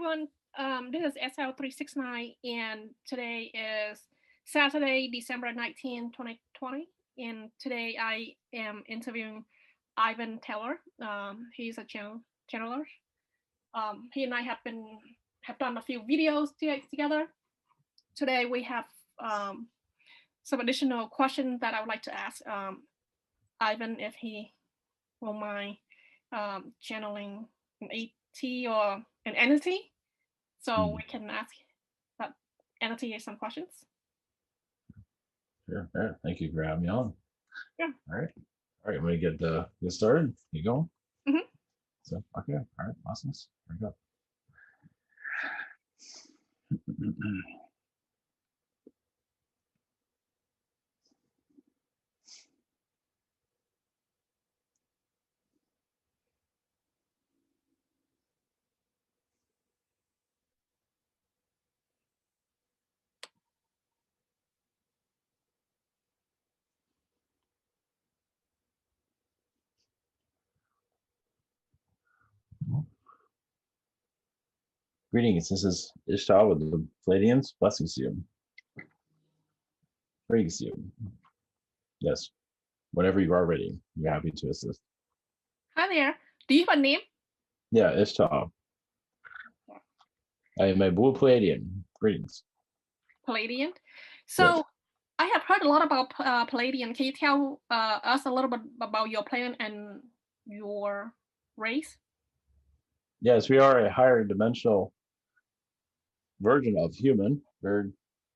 everyone. This is SL369, and today is Saturday, December 19, 2020. And today I am interviewing Ivan Teller. He's a channeler. He and I have done a few videos together. Today we have some additional questions that I would like to ask Ivan if he will mind channeling an ET or an entity. So we can ask that entity some questions. Sure. All right. Thank you for having me on. Yeah. All right. I'm going to get started. You going? Mm-hmm. So, okay. All right. Awesome. There we go. Greetings. This is Ishtar with the Palladians. Blessings to you. Greetings to you. Yes. Whenever you are ready, we're happy to assist. Hi there. Do you have a name? Yeah, Ishtar. I am a blue Palladian. Greetings. Palladian. So yes. I have heard a lot about Palladian. Can you tell us a little bit about your planet and your race? Yes, we are a higher dimensional version of human.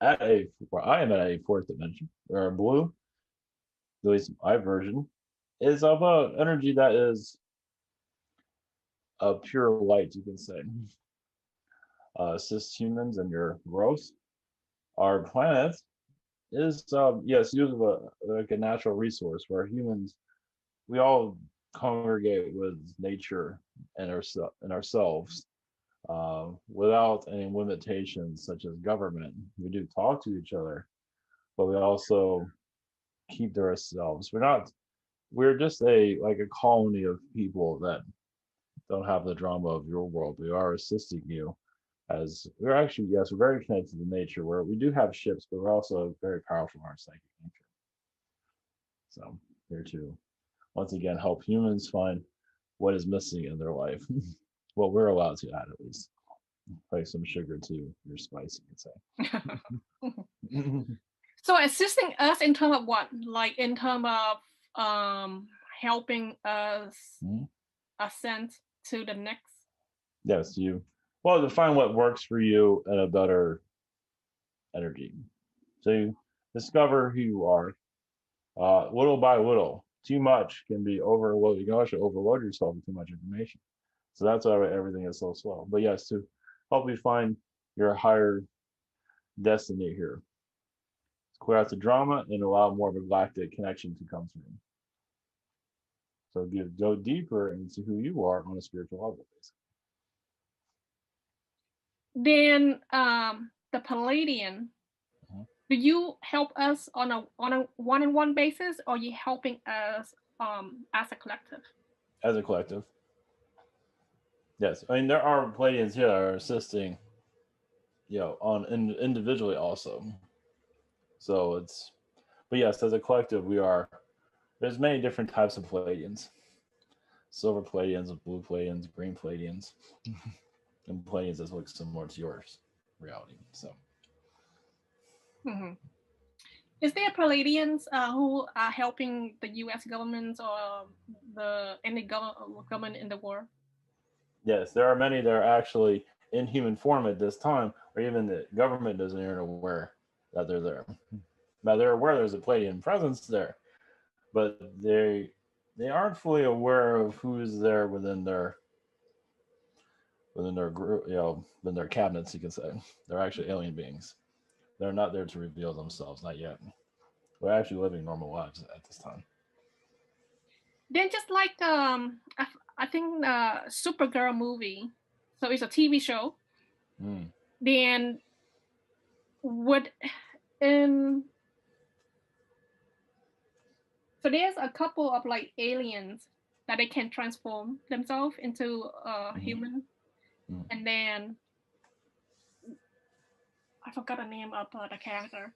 I am at a fourth dimension. We are blue. At least my version is of an energy that is a pure light, you can say. Assist humans in your growth. Our planet is yes, used like a natural resource where humans, we all congregate with nature and ourselves without any limitations such as government. We do talk to each other, but we also keep to ourselves. We're just a colony of people that don't have the drama of your world. We are assisting you as we're actually, yes, we're very connected to nature where we do have ships, but we're also very powerful in our psychic nature. So here to once again help humans find what is missing in their life. Well, we're allowed to add at least. Like some sugar to your spice, you could say. So assisting us in terms of what? Like in terms of helping us ascend to the next? Yes, to find what works for you and a better energy. So you discover who you are little by little. Too much can be overloaded. You can actually overload yourself with too much information. So that's why everything is so slow. But yes, to help you find your higher destiny here. Clear out the drama and allow more of a galactic connection to come through. So go deeper into who you are on a spiritual level, basically. Then the Palladian, do you help us on a one-on-one basis, or are you helping us as a collective? As a collective. Yes, I mean there are Palladians here that are assisting, on individually also. So but yes, as a collective, there's many different types of Palladians. Silver Palladians, blue Palladians, green Palladians, and Palladians that look similar to yours reality. So. Mm-hmm. Is there Palladians who are helping the U.S. government or any government in the world? Yes, there are many that are actually in human form at this time, or even the government isn't even aware that they're there. Now they're aware there's a Palladian presence there, but they aren't fully aware of who's there within their group, within their cabinets, you can say. They're actually alien beings. They're not there to reveal themselves, not yet. We're actually living normal lives at this time. Then just like I think Supergirl movie, so it's a TV show. Then so there's a couple of like aliens that they can transform themselves into human, and then I forgot the name of the character,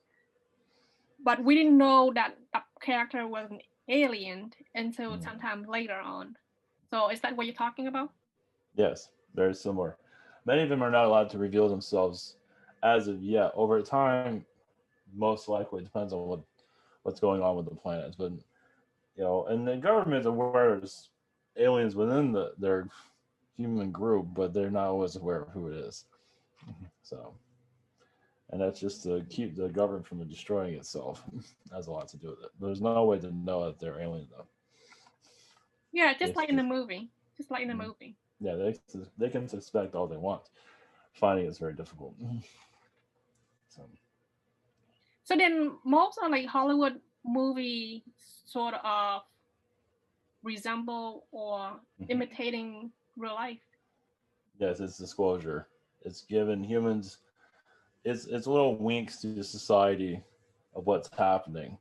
but we didn't know that the character was an alien until sometime later on. So is that what you're talking about? Yes, very similar. Many of them are not allowed to reveal themselves as of yet. Over time, most likely it depends on what's going on with the planets. But and the government's aware there's aliens within their human group, but they're not always aware of who it is. So, and that's just to keep the government from destroying itself. Has a lot to do with it. There's no way to know that they're aliens, though. Yeah, just like in the movie. Just like in the movie. Yeah, they can suspect all they want. Finding it's very difficult. So then most of like Hollywood movies sort of resemble or imitating real life. Yes, it's disclosure. It's given humans it's little winks to society of what's happening.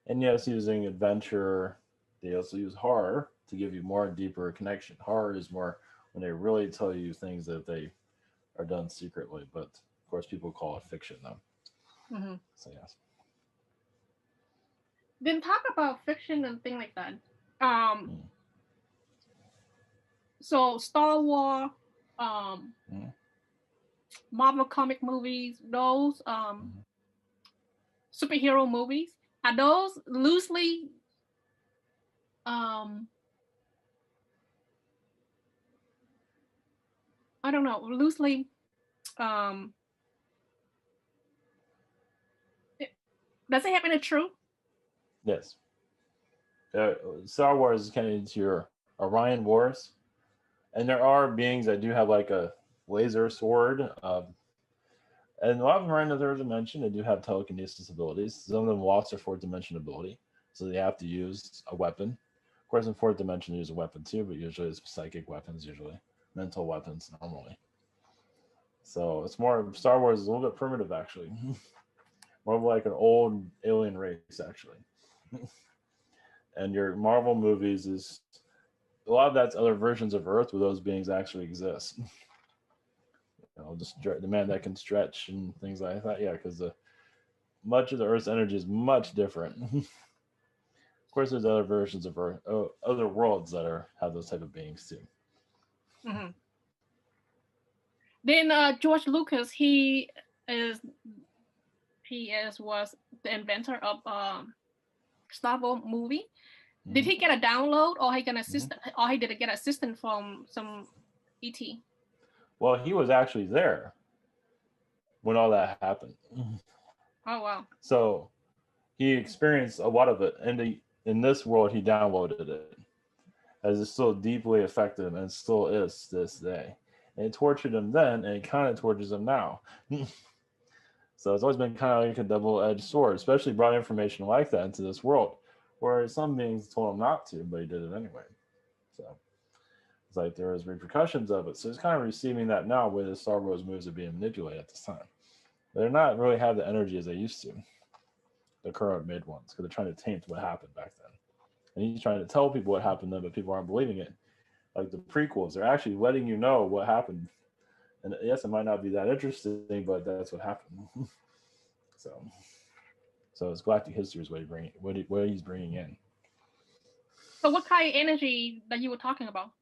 And yes, using adventure, they also use horror to give you more deeper connection. Horror is more when they really tell you things that they are done secretly, but of course people call it fiction though. So yes. Then talk about fiction and things like that. So Star Wars, Marvel comic movies, those superhero movies, are those loosely I don't know, loosely does it happen in truth? Yes. Star Wars is kind of into your Orion Wars, and there are beings that do have like a laser sword, and a lot of them are in the third dimension. They do have telekinesis abilities. Some of them lost their fourth dimension ability, so they have to use a weapon. Of course, in fourth dimension, they use a weapon too, but usually it's psychic weapons, usually mental weapons normally. So it's more Star Wars is a little bit primitive actually, more of like an old alien race actually. And your Marvel movies is a lot of that's other versions of Earth where those beings actually exist. Just the man that can stretch and things like that. Yeah, because much of the Earth's energy is much different. Of course, there's other versions of Earth, other worlds that have those type of beings too. Then George Lucas, he was the inventor of Star Wars movie. Did he get a download, or he get an assistant, or he did get an assistant from some ET? Well, he was actually there when all that happened. Oh wow! So he experienced a lot of it, and in this world, he downloaded it, as it still deeply affected him, and still is to this day. And it tortured him then, and it kind of tortures him now. So it's always been kind of like a double-edged sword, especially brought information like that into this world, where some beings told him not to, but he did it anyway. So it's like there was repercussions of it. So he's kind of receiving that now, where the Star Wars movies are being manipulated at this time. They're not really have the energy as they used to, the current mid ones, because they're trying to taint what happened back then. And he's trying to tell people what happened then, but people aren't believing it. Like the prequels, they're actually letting you know what happened. And yes, it might not be that interesting, but that's what happened. So it's galactic history is what he's bringing in. So what kind of energy that you were talking about?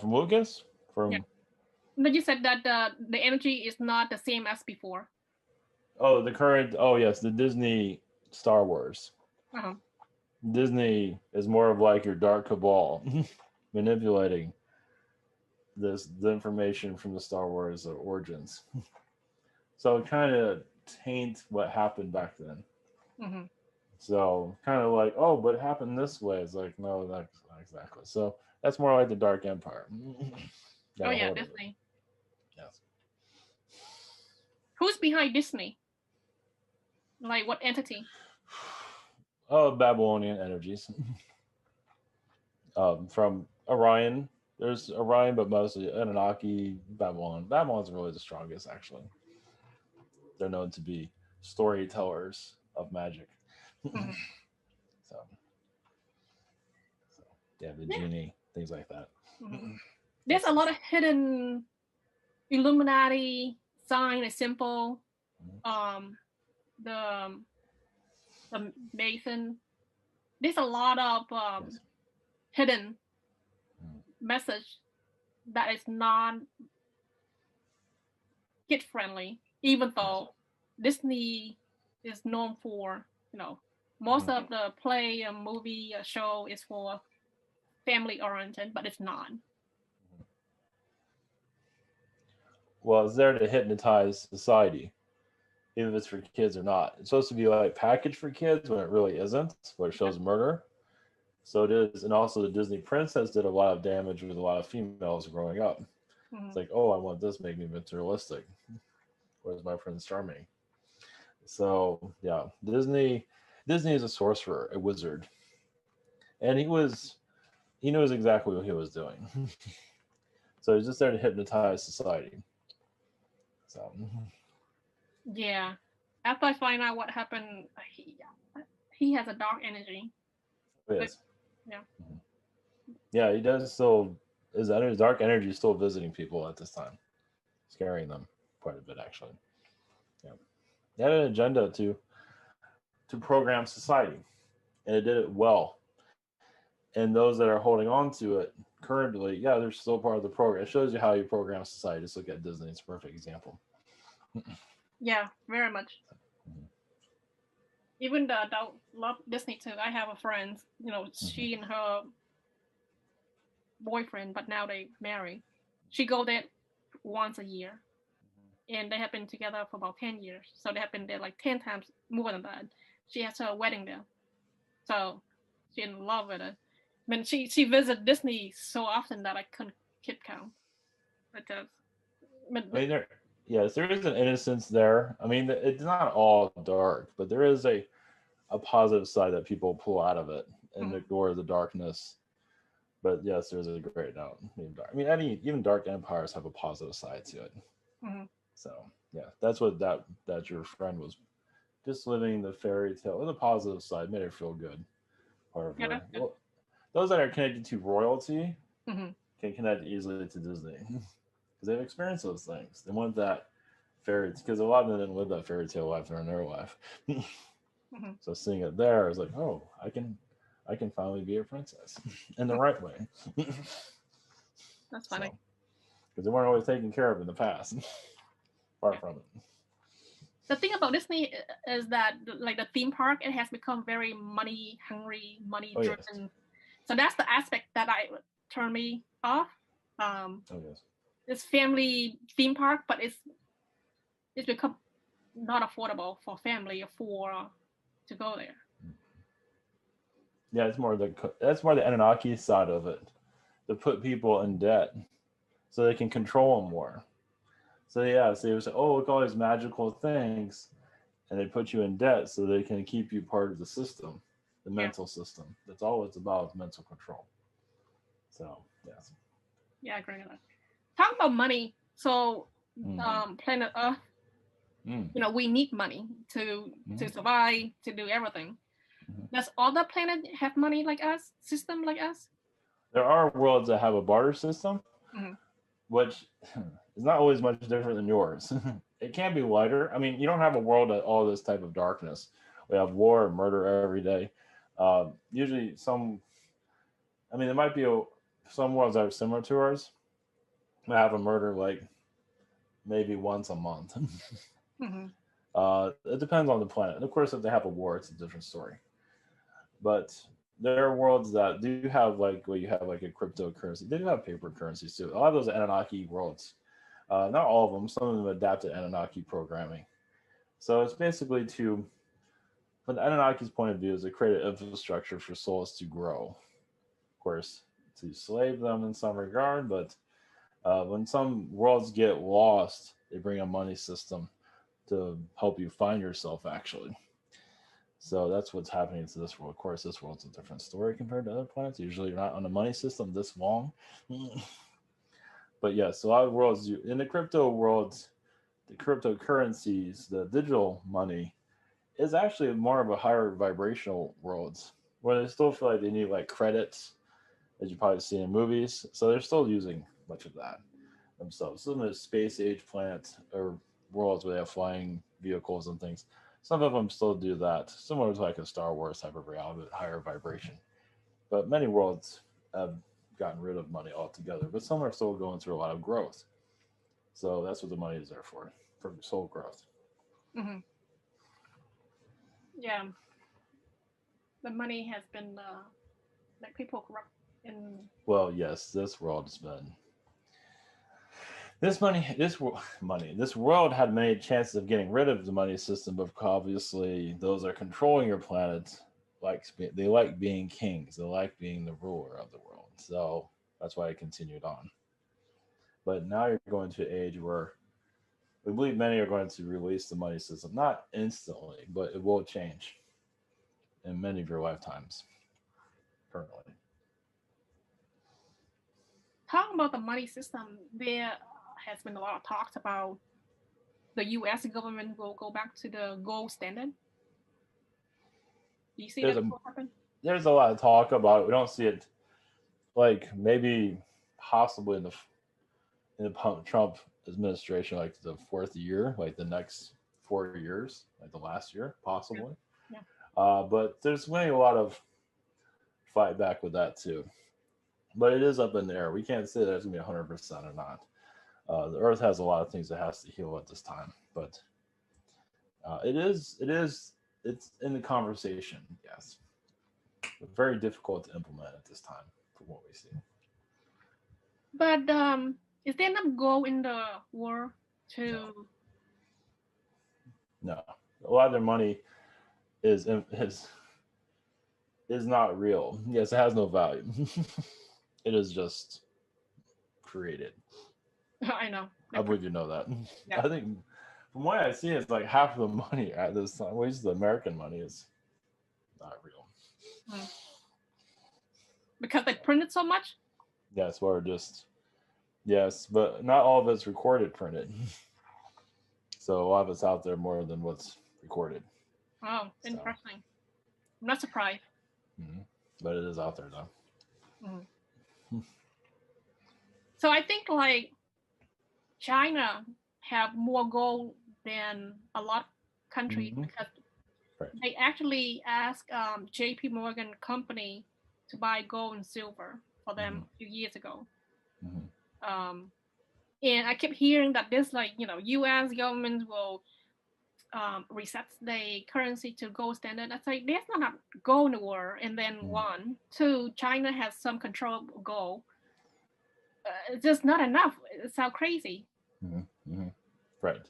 From Lucas? But you said that the energy is not the same as before. Oh, yes, the Disney Star Wars. Disney is more of like your dark cabal manipulating the information from the Star Wars origins. So it kind of taint what happened back then. So kind of like, oh, but it happened this way. It's like, no, not exactly. So that's more like the Dark Empire. Oh yeah, Disney. Yes. Who's behind Disney? Like what entity? Oh, Babylonian energies. From Orion. There's Orion, but mostly Anunnaki, Babylon. Babylon's really the strongest, actually. They're known to be storytellers of magic. So, yeah, the genie, things like that. There's a lot of hidden Illuminati design is simple. The Mason. There's a lot of Yes. hidden message that is non kid friendly, even though Disney is known for, most of the play, a movie, a show is for family oriented, but it's not. Well, it's there to hypnotize society, even if it's for kids or not. It's supposed to be like packaged for kids when it really isn't, where it shows murder. So it is, and also the Disney princess did a lot of damage with a lot of females growing up. It's like, oh, I want this, make me materialistic. Where's my Prince Charming? So yeah, Disney is a sorcerer, a wizard, and he knows exactly what he was doing. So he's just there to hypnotize society. So yeah, after I find out what happened, he has a dark energy. yes. Yeah. Yeah, he does still. His dark energy is still visiting people at this time, scaring them quite a bit actually. Yeah, he had an agenda to program society, and it did it well. And those that are holding on to it currently, yeah, they're still part of the program. It shows you how you program society. Just look at Disney; it's a perfect example. Yeah, very much. Even the adult love Disney too. I have a friend, she and her boyfriend, but now they marry. She go there once a year, and they have been together for about 10 years. So they have been there like 10 times more than that. She has her wedding there, so she's in love with it. I mean, she visits Disney so often that I couldn't keep count. Yes, there is an innocence there. I mean, it's not all dark, but there is a positive side that people pull out of it and ignore the darkness. But yes, there's a great note. I mean, even dark empires have a positive side to it. So yeah, that's what that your friend was just living the fairy tale. The positive side made her feel good. Part of her. Well, those that are connected to royalty can connect easily to Disney because they've experienced those things. They want that fairy because a lot of them didn't live that fairy tale life in their life. So seeing it there is like, oh, I can finally be a princess in the right way. That's funny. Because they weren't always taken care of in the past. Far from it. The thing about Disney is that, like the theme park, it has become very money hungry, money driven. Yes. So that's the aspect that turned me off. Yes. It's family theme park, but it's become not affordable for family to go there. Yeah, that's more the Anunnaki side of it, to put people in debt so they can control them more. So yeah, so they would say, oh, look, all these magical things, and they put you in debt so they can keep you part of the system, the mental system. That's all it's about, mental control. So yes. Yeah, I agree with that. Talk about money. So planet Earth, we need money to survive, to do everything. Does other planet have money like us, system like us? There are worlds that have a barter system, which is not always much different than yours. It can be lighter. I mean, you don't have a world of all this type of darkness. We have war and murder every day. Usually there might be some worlds that are similar to ours. They have a murder like maybe once a month. It depends on the planet. And of course, if they have a war, it's a different story. But there are worlds that do have you have like a cryptocurrency. They do have paper currencies too. A lot of those Anunnaki worlds, not all of them. Some of them adapted Anunnaki programming. So it's basically from the Anunnaki's point of view, is to create an infrastructure for souls to grow. Of course, to slave them in some regard, but when some worlds get lost, they bring a money system to help you find yourself, actually. So that's what's happening to this world. Of course, this world's a different story compared to other planets. Usually you're not on a money system this long. But yes, a lot of worlds, in the crypto worlds, the cryptocurrencies, the digital money is actually more of a higher vibrational worlds where they still feel like they need like credits, as you probably see in movies. So they're still using much of that themselves. Some of the space age planets or worlds where they have flying vehicles and things. Some of them still do that, similar to like a Star Wars type of reality, but higher vibration. But many worlds have gotten rid of money altogether, but some are still going through a lot of growth. So that's what the money is there for soul growth. Hmm. Yeah, the money has been like people corrupt in. Well, yes, this world has been this money, this world had many chances of getting rid of the money system, but obviously those that are controlling your planet they like being kings, they like being the ruler of the world. So that's why it continued on. But now you're going to an age where we believe many are going to release the money system, not instantly, but it will change in many of your lifetimes currently. Talking about the money system, there has been a lot of talks about the U.S. government will go back to the gold standard. Do you see There's that a will happen? there's a lot of talk about it. We don't see it like maybe possibly in the Trump administration, like the fourth year, like the next 4 years, like the last year, Yeah. possibly. Yeah. But there's going to be a lot of fight back with that too. But it is up in the air. We can't say that it's going to be 100% or not. The Earth has a lot of things that has to heal at this time, but it's in the conversation. Yes, but very difficult to implement at this time, from what we see. But is there enough gold in the world No, to? no. A lot of their money is is not real. Yes, it has no value. It is just created. I know. I believe you know that. Yeah. I think from what I see, it's like half of the money at this time, at least the American money, is not real. Mm. Because they printed so much. Yes, or just yes, but not all of it's recorded printed. So a lot of it's out there more than what's recorded. Oh, So, interesting. I'm not surprised. mhm. But it is out there though. Mm. So I think like China have more gold than a lot of countries Hmm. because Right. they actually asked J.P. Morgan company to buy gold and silver for them Hmm. a few years ago. Hmm. Um, and I kept hearing that this like U.S. government will reset the currency to gold standard. That's like there's not enough gold in the world. And then Hmm. one, two, China has some control of gold. It's just not enough. It sounds crazy. Hmm. Hmm. Right.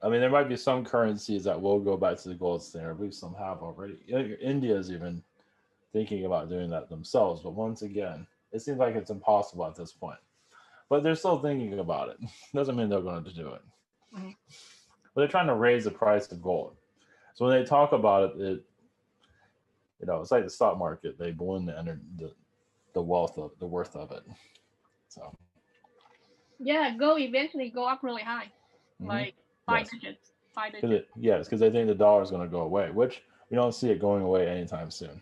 I mean, there might be some currencies that will go back to the gold standard. I believe some have already. India is even thinking about doing that themselves. But once again, it seems like it's impossible at this point. But they're still thinking about it. Doesn't mean they're going to do it. Mhm. But they're trying to raise the price of gold. So when they talk about it, it's like the stock market. They balloon the wealth of the worth of it. So Yeah, gold eventually go up really high, mm-hmm. like five Yes, digits, five digits. because they think the dollar is going to go away, which we don't see it going away anytime soon.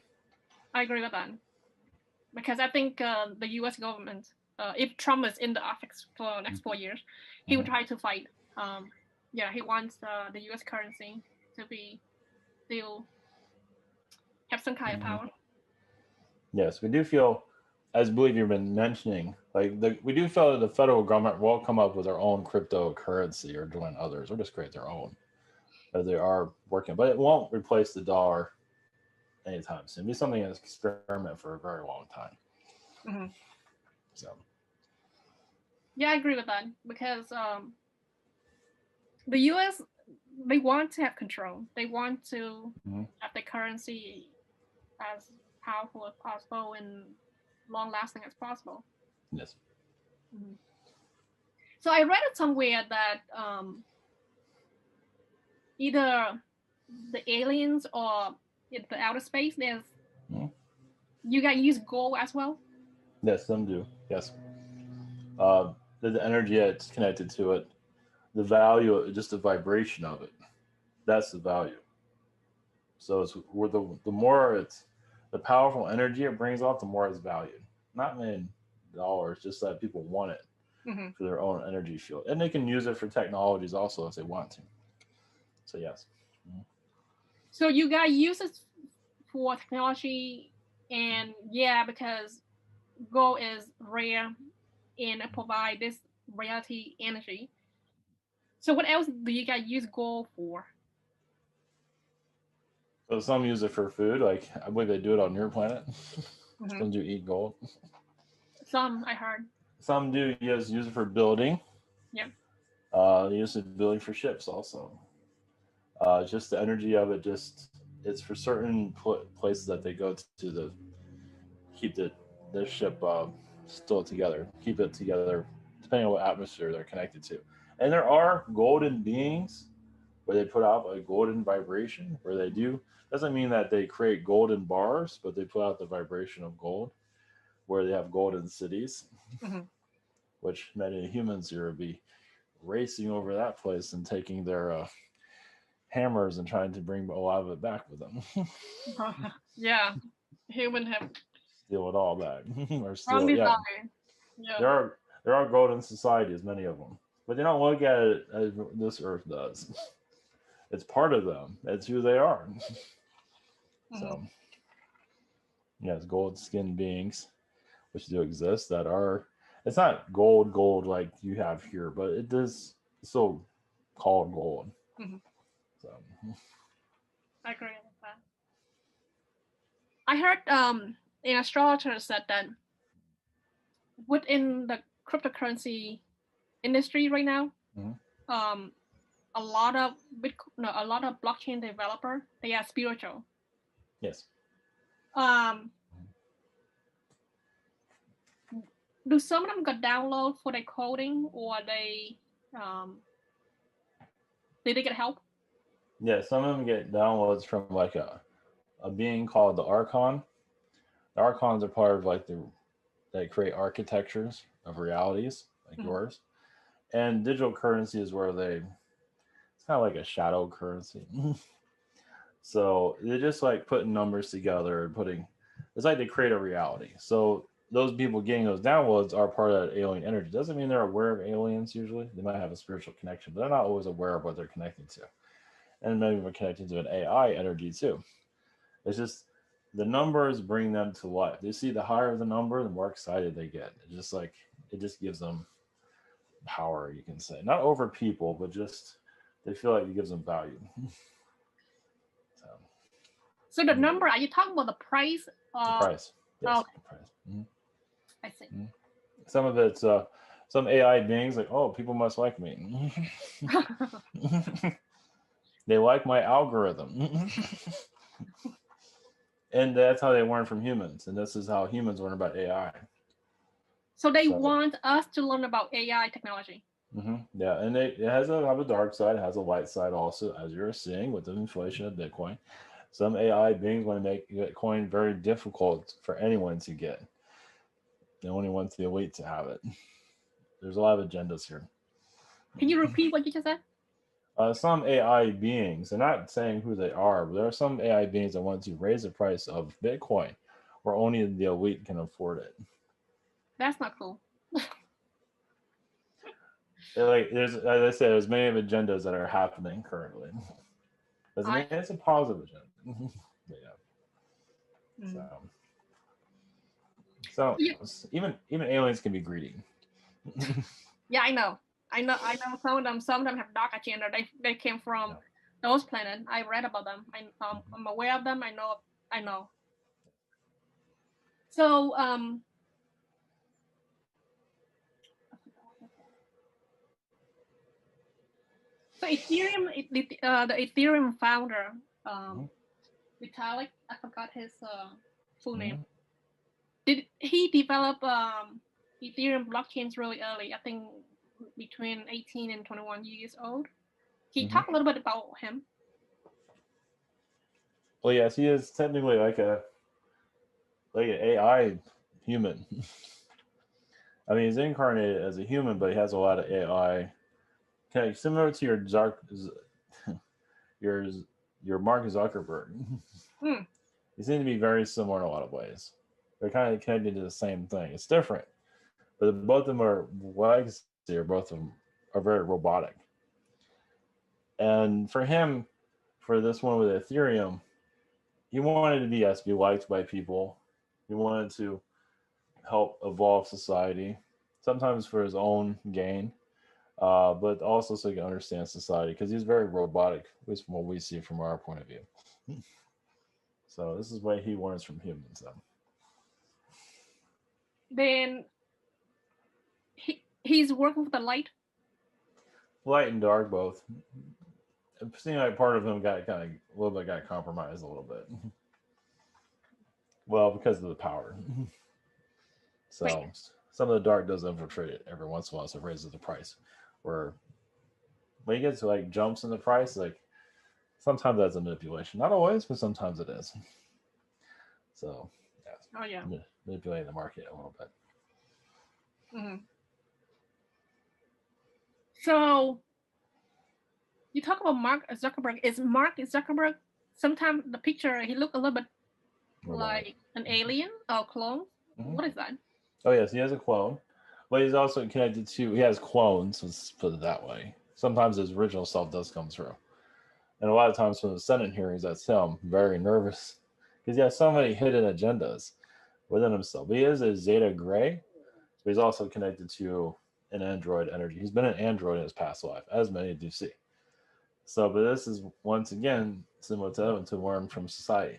I agree with that because I think the U.S. government, if Trump is in the office for the next 4 years, he would Mm-hmm. try to fight. Um, yeah, he wants the U.S. currency to be still have some kind of Mm-hmm. power. Yes, we do feel, as I believe you've been mentioning, we do feel that the federal government will come up with their own cryptocurrency or join others or just create their own, as they are working. But it won't replace the dollar anytime soon. It'll be something that's experiment for a very long time. Mm-hmm. So Yeah, I agree with that because the U.S. they want to have control. They want to mm-hmm. have the currency as powerful as possible and long lasting as possible. Yes. Mm-hmm. So I read it somewhere that either the aliens or in the outer space, Mm-hmm. you got use gold as well. Yes, some do. Yes. The energy that's connected to it, the value, just the vibration of it. That's the value. So it's where the more it's the powerful energy it brings off, the more it's valued. Not in dollars, just that people want it. for their own energy field, and they can use it for technologies also if they want to. So yes. So you guys use it for technology, and yeah, because gold is rare and it provide this reality energy. So what else do you guys use gold for? So some use it for food, like I believe they do it on your planet. Mm-hmm. Some do eat gold. Some I heard. Some do use it for building. Yeah. They use it building for ships also. Just the energy of it, just it's for certain places that they go to keep the ship still together, keep it together, depending on what atmosphere they're connected to. And there are golden beings where they put out a golden vibration, where they do doesn't mean that they create golden bars, but they put out the vibration of gold, where they have golden cities, which many humans here would be racing over that place and taking their hammers and trying to bring a lot of it back with them. Yeah, human have Steal it all back, or strong steal. Yeah, yeah. there are golden societies, many of them, but they don't look at it as this Earth does. It's part of them. It's who they are. So, yes, gold-skinned beings, which do exist, that are. It's not gold like you have here, but it is still called gold. So, I agree with that. I heard an astrologer said that within the cryptocurrency industry right now, a lot of blockchain developer, they are spiritual. Yes. Do some of them get download for their coding, or they did they get help? Yeah, some of them get downloads from like a being called the Archon. The Archons are part of like they create architectures of realities like yours. And digital currency is where it's kind of like a shadow currency. So they're just like putting numbers together and it's like they create a reality. So those people getting those downloads are part of that alien energy. Doesn't mean they're aware of aliens usually. They might have a spiritual connection, but they're not always aware of what they're connecting to. And maybe they're connected to an AI energy too. It's just the numbers bring them to life. They see the higher the number, the more excited they get. It just gives them power, you can say. Not over people, but just they feel like it gives them value. So the number, are you talking about the price? The price. Yes. Okay. The price. I see. Some of it's some AI beings like, oh, people must like me. They like my algorithm. And that's how they learn from humans. And this is how humans learn about AI. So they want us to learn about AI technology. Yeah, and it has a dark side. It has a light side also, as you're seeing with the inflation of Bitcoin. Some AI beings want to make Bitcoin very difficult for anyone to get. They only want the elite to have it. There's a lot of agendas here. Can you repeat what you just said? Some AI beings, they're not saying who they are, but there are some AI beings that want to raise the price of Bitcoin where only the elite can afford it. That's not cool. As I said, there's many agendas that are happening currently. Doesn't mean it's a positive agenda. Yeah. So even aliens can be greedy. Yeah, I know some of them have dark agenda. They came from those planets. I read about them. I'm aware of them. I know. So Ethereum, the Ethereum founder, Vitalik, I forgot his full name. Did he develop Ethereum blockchains really early? I think between 18 and 21 years old. Can you talk a little bit about him? Well, yes, he is technically like an AI human. I mean, he's incarnated as a human, but he has a lot of AI. Kind of similar to your Mark Zuckerberg. They seem to be very similar in a lot of ways. They're kind of connected to the same thing. It's different, But both of them are, what I can see are both of them are very robotic. And for him, for this one with Ethereum, he wanted to be liked by people. He wanted to help evolve society, sometimes for his own gain, but also so he can understand society because he's very robotic, at least from what we see from our point of view. So this is what he wants from humans. Then he's working with the light. Light and dark both. It seemed like part of him got kind of a little bit got compromised a little bit. Well, because of the power. So Right. some of the dark does infiltrate it every once in a while, so it raises the price. Where when you get to like jumps in the price, like sometimes that's a manipulation. Not always, but sometimes it is. So Oh yeah. manipulating the market a little bit. Mm-hmm. So you talk about Mark Zuckerberg. Is Mark Zuckerberg? Sometimes the picture he look a little bit like an alien or clone. Mm-hmm. What is that? Oh yes, he has a clone, but he's also connected to. He has clones. Let's put it that way. Sometimes his original self does come through, and a lot of times from the Senate hearings, that's him very nervous because he has so many hidden agendas within himself. He is a Zeta Gray, but he's also connected to an android energy. He's been an android in his past life, as many do see. So, but this is once again similar to Evan to learn from society.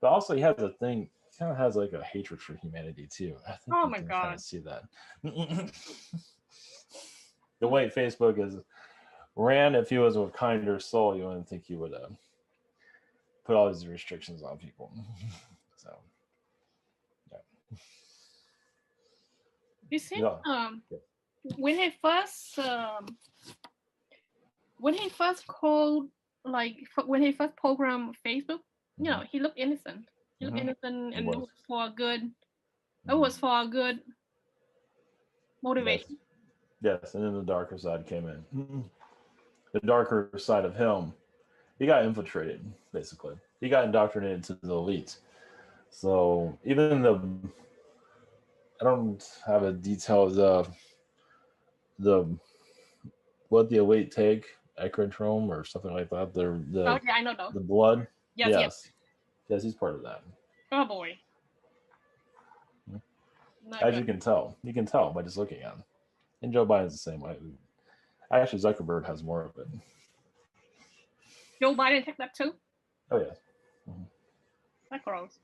But also, he has a thing. He kind of has like a hatred for humanity too. I think oh you my can God. kind of see that. The way Facebook is ran, if he was a kinder soul, you wouldn't think he would put all these restrictions on people. So, yeah. You see, when he first called, like when he first programmed Facebook, you know, he looked innocent. He looked innocent, and it was for a good. It was for a good motivation. Yes, and then the darker side came in. The darker side of him, he got infiltrated, basically. He got indoctrinated to the elite. So even I don't have a detailed what the elite take, ecrodrome or something like that. Oh yeah, I know those. The blood. Yes, he's part of that. Oh boy. As you can tell by just looking at him. And Joe Biden's the same way. Actually, Zuckerberg has more of it. Joe Biden took that too? Oh, yes. That gross.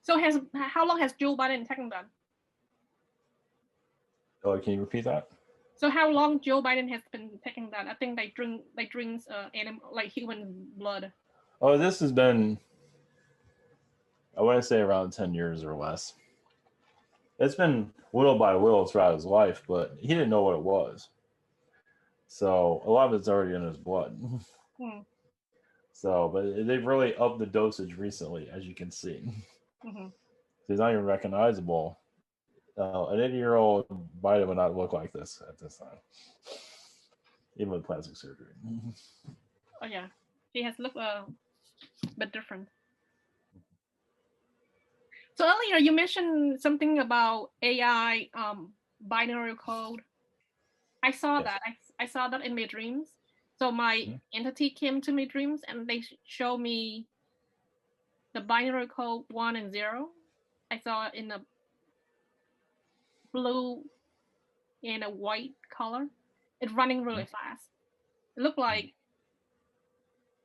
So how long has Joe Biden taken that? Oh, can you repeat that? So how long Joe Biden has been taking that? I think they drinks animal, like human blood. Oh, this has been, I want to say around 10 years or less. It's been little by little throughout his life, but he didn't know what it was. So a lot of it's already in his blood. So, but they've really upped the dosage recently, as you can see. He's not even recognizable. An 80-year-old Biden would not look like this at this time, even with plastic surgery. Oh yeah, he has looked a bit different. So earlier you mentioned something about AI binary code. I saw that. I saw that in my dreams. So my entity came to my dreams and they show me the binary code 1 and 0. I saw it in a blue and a white color. It's running really fast. It looked like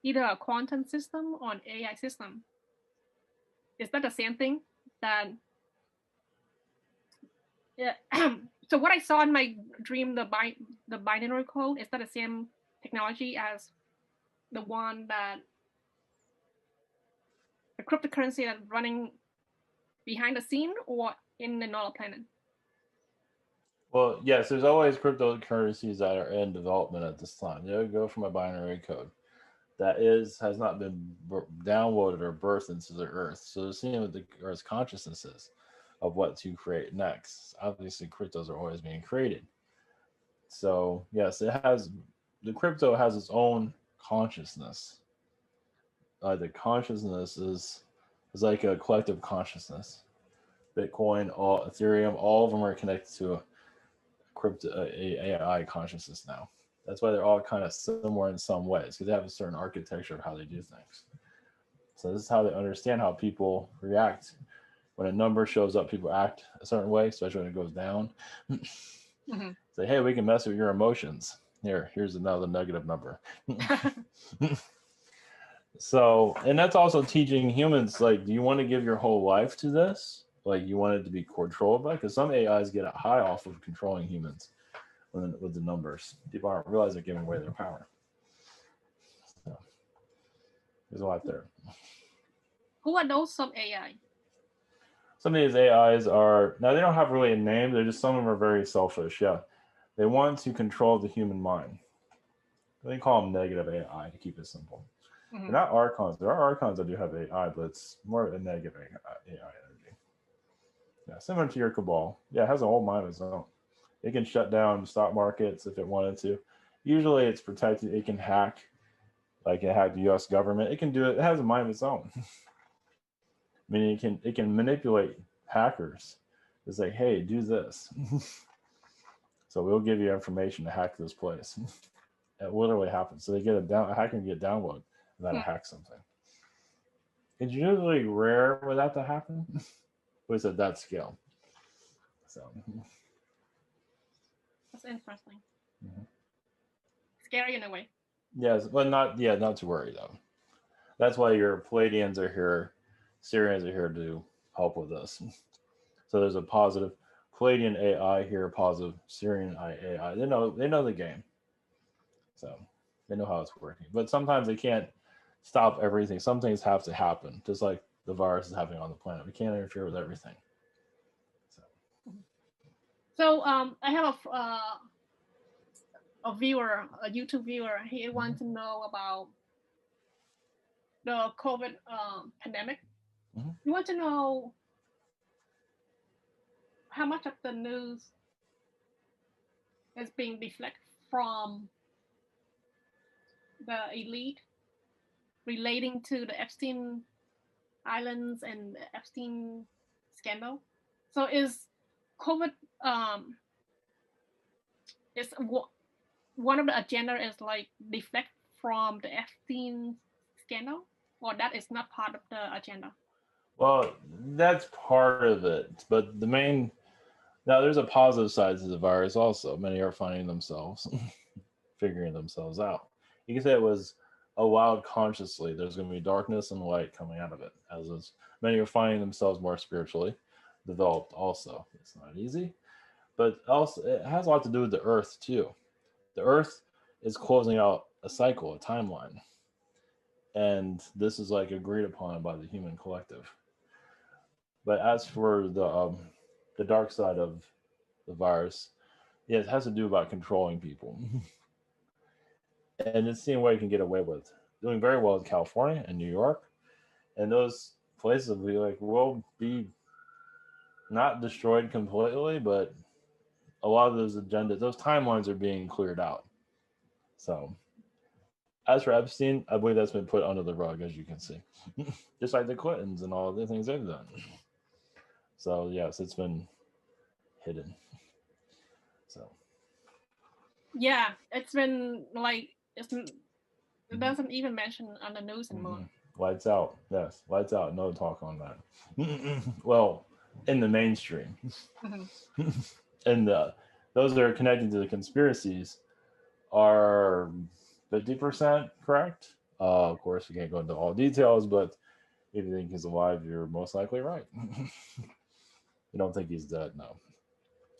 either a quantum system or an AI system. Is that the same thing? That yeah. So what I saw in my dream, the binary code, is that the same technology as the one that the cryptocurrency that's running behind the scene or in another planet? Well, yes, there's always cryptocurrencies that are in development at this time. They go from a binary code that has not been downloaded or birthed into the earth. So they're seeing what the earth's consciousness is of what to create next. Obviously, cryptos are always being created. So yes, the crypto has its own consciousness. The consciousness is It's like a collective consciousness. Bitcoin, all Ethereum, all of them are connected to a AI consciousness now. That's why they're all kind of similar in some ways, because they have a certain architecture of how they do things. So this is how they understand how people react. When a number shows up, people act a certain way, especially when it goes down. Say, hey, we can mess with your emotions. Here's another negative number. So, and that's also teaching humans, like, do you want to give your whole life to this? Like, you want it to be controlled by? Because some AIs get a high off of controlling humans with the numbers. People aren't realize they're giving away their power. So, there's a lot there. Who are those some AI? Some of these AIs are, now they don't have really a name, they're just, some of them are very selfish, yeah. They want to control the human mind. They call them negative AI to keep it simple. They're not archons. There are archons that do have AI, but it's more of a negative AI energy. Yeah, similar to your cabal. Yeah, it has a whole mind of its own. It can shut down stock markets if it wanted to. Usually it's protected. It can hack, like it hacked the US government. It can do it. It has a mind of its own. I mean, it can manipulate hackers. It's like, hey, do this. So we'll give you information to hack this place. It literally happens. So they get a hacker can get download and that'll hack something. It's usually rare for that to happen, but it's at that scale. So that's interesting. Scary in a way. Yes, but not to worry though. That's why your Palladians are here, Syrians are here to help with this. So there's a positive Palladian AI here, positive Syrian AI. They know the game. So they know how it's working. But sometimes they can't stop everything. Some things have to happen, just like the virus is happening on the planet. We can't interfere with everything. So I have a viewer, a YouTube viewer. He wants to know about the COVID pandemic. He wants to know how much of the news is being deflected from the elite relating to the Epstein Islands and the Epstein scandal. So is COVID is one of the agenda is like deflect from the Epstein scandal, or that is not part of the agenda? Well, that's part of it, but the main now there's a positive side to the virus also. Many are finding themselves figuring themselves out. You can say it was allowed consciously. There's going to be darkness and light coming out of it, as is, many are finding themselves more spiritually developed also. It's not easy, but also it has a lot to do with the earth too. The earth is closing out a cycle, a timeline, and this is like agreed upon by the human collective. But as for the dark side of the virus, yeah, it has to do about controlling people. And it's seeing what you can get away with. Doing very well in California and New York. And those places will be not destroyed completely, but a lot of those agendas, those timelines are being cleared out. So as for Epstein, I believe that's been put under the rug, as you can see. Just like the Clintons and all the things they've done. So yes, it's been hidden. So yeah, it's been like it doesn't even mention on the news anymore. Lights out. Yes, lights out. No talk on that. Well, in the mainstream. And those that are connected to the conspiracies are 50% correct. Of course, we can't go into all details, but if you think he's alive, you're most likely right. You don't think he's dead? No,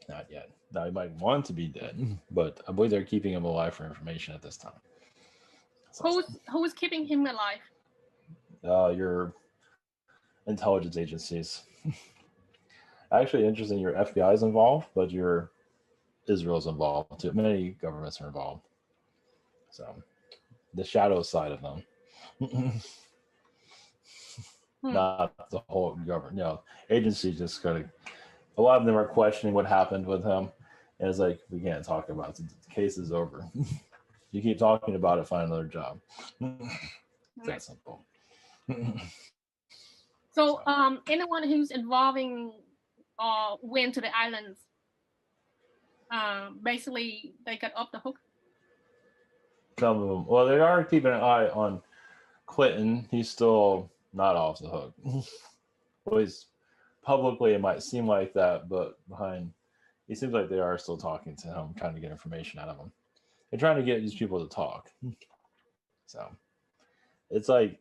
not yet. Now, he might want to be dead, but I believe they're keeping him alive for information at this time. So, who's keeping him alive? Your intelligence agencies. Actually, interesting, your FBI is involved, but your Israel's involved too. Many governments are involved. So the shadow side of them. Not the whole government. Agencies just kind of, a lot of them are questioning what happened with him. And it's like, we can't talk about it. The case is over. You keep talking about it, find another job. It's that simple. So anyone who's involving or went to the islands, basically they got off the hook. Some of them. Well, they are keeping an eye on Clinton. He's still not off the hook. At least publicly, it might seem like that, but behind, it seems like they are still talking to him, trying to get information out of him. They're trying to get these people to talk. So it's like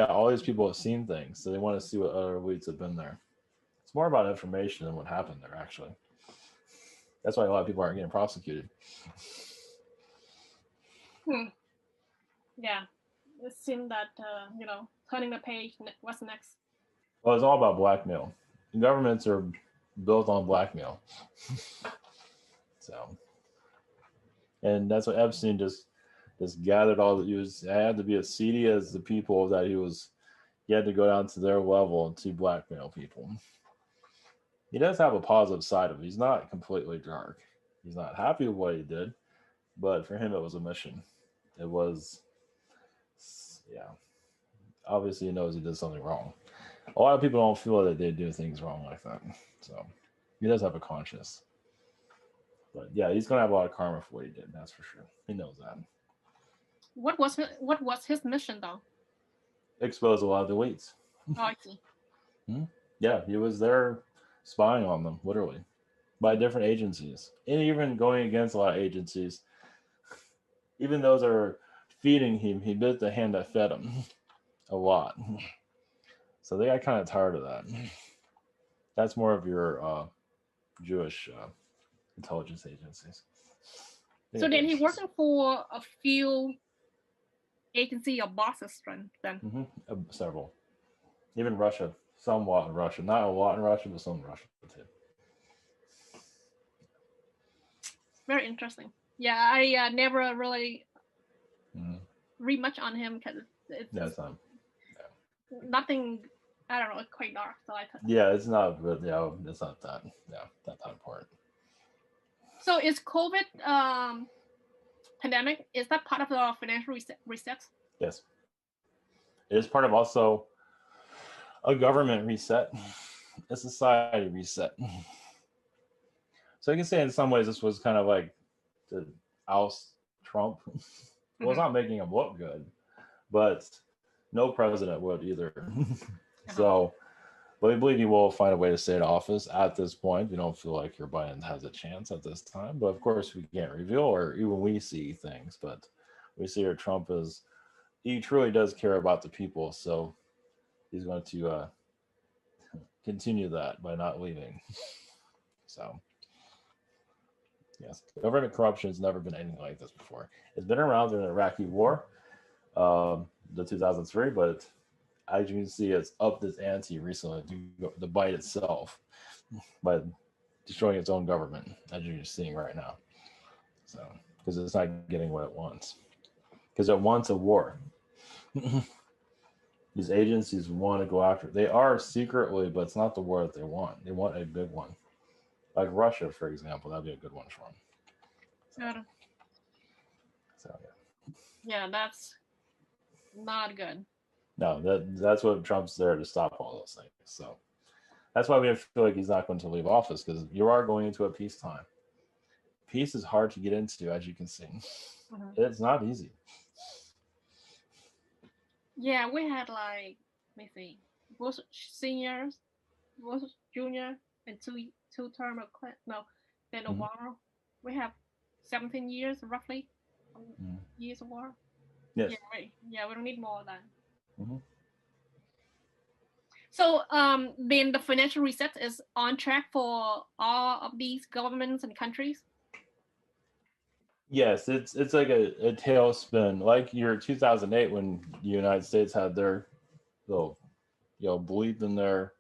all these people have seen things, so they want to see what other elites have been there. It's more about information than what happened there, actually. That's why a lot of people aren't getting prosecuted. Yeah, it seemed that turning the page. What's next? Well, it's all about blackmail. Governments are built on blackmail. So, and that's what Epstein just gathered all that. He had to be as seedy as the people that he had to go down to their level to blackmail people. He does have a positive side of it. He's not completely dark. He's not happy with what he did, but for him it was a mission. It was, obviously he knows he did something wrong. A lot of people don't feel that they do things wrong like that. So he does have a conscience. But yeah, he's going to have a lot of karma for what he did. That's for sure. He knows that. What was his mission, though? Expose a lot of the elites. Oh, I see. Yeah, he was there spying on them, literally, by different agencies. And even going against a lot of agencies. Even those that are feeding him, he bit the hand that fed him a lot. So they got kind of tired of that. That's more of your Jewish intelligence agencies. So then he working for a few agency or bosses then? Several. Even Russia. Somewhat in Russia. Not a lot in Russia, but some in Russia too. Very interesting. Yeah, I never really read much on him because it's nothing. I don't know. It's quite dark, so I. It's not. It's not that. Not that important. So is COVID pandemic? Is that part of the financial reset? Yes, it is part of also a government reset, a society reset. So you can say in some ways this was kind of like to oust Trump. Well, it's not making him look good, but no president would either. So, but we believe he will find a way to stay in office at this point. We don't feel like Joe Biden has a chance at this time, but of course we can't reveal, or even we see things, but we see where Trump is, he truly does care about the people. So he's going to continue that by not leaving. So yes, government corruption has never been anything like this before. It's been around during the Iraqi war, the 2003, but as you can see, it's upped its ante recently to bite itself by destroying its own government, as you're seeing right now. So, because it's not getting what it wants, because it wants a war. These agencies want to go after it. They are secretly, but it's not the war that they want. They want a big one, like Russia, for example. That'd be a good one for them. So yeah, that's not good. No, that's what Trump's there to stop all those things. So that's why we feel like he's not going to leave office, because you are going into a peacetime. Peace is hard to get into, as you can see. It's not easy. Yeah, we had like, let me see, both seniors, both junior, and two term of Clinton. No, then Obama. We have 17 years roughly. Years of war. Yes. Yeah, we don't need more of that. So then the financial reset is on track for all of these governments and countries? Yes, it's like a tailspin, like your 2008 when the United States had their little, bleep in their